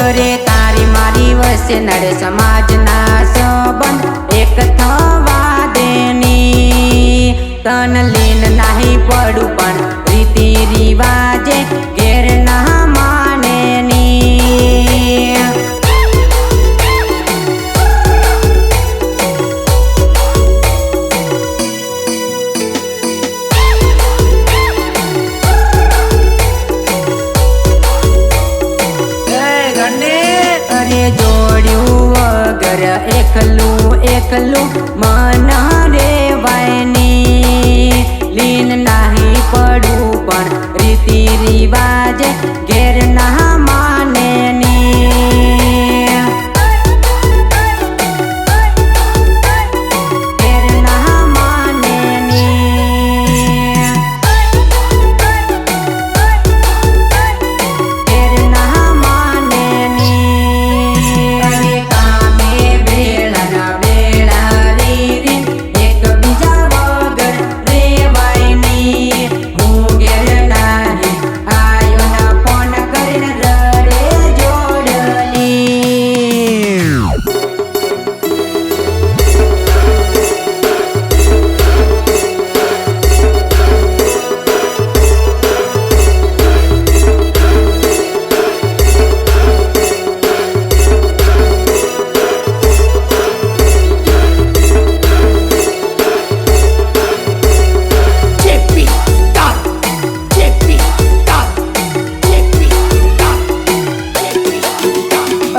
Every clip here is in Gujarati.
અરે તારી મારી વચ્ચે નડે સમાજના સંબંધ એક થવા દેની તન લીન નાહી પડું પણ રીતિ રિવાજે ઘેર ના માને ની અરે જોડ્યું વગર એકલું એકલું મન રેવાય ની લીન નાહી પડું પણ રીતિ રિવાજે ઘેર ના માને ની ઘેર ના માને ની ઘેર ના માને ની અરે કામે વેળાના વેળા રીરી એકબીજા વગર રેવાય ની હું ઘેર નાહી આયો ના ફોન કરીને રડે જોડલી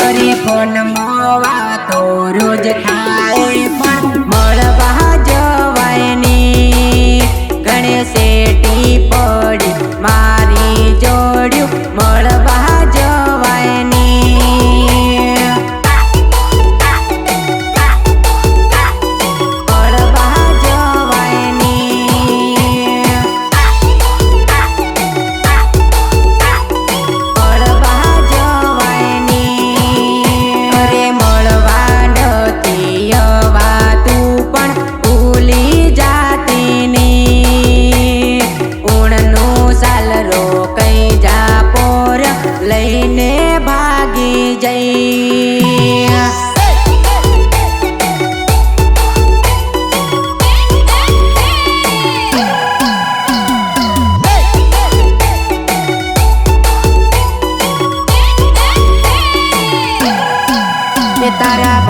અરે ફોન વાતો રોજ થાય પણ મળવા જવાય ની ગણેશેટી પડી મારી જોડ્યું મળવા જવાય ની મળવા જવાય ની મળવા જવાય ની અરે મળવા નથી અવાતું પણ ભૂલી જાતી ની ઊણનું સાલરો કઈ જા પોર લઈને ભાગી જઈ તારા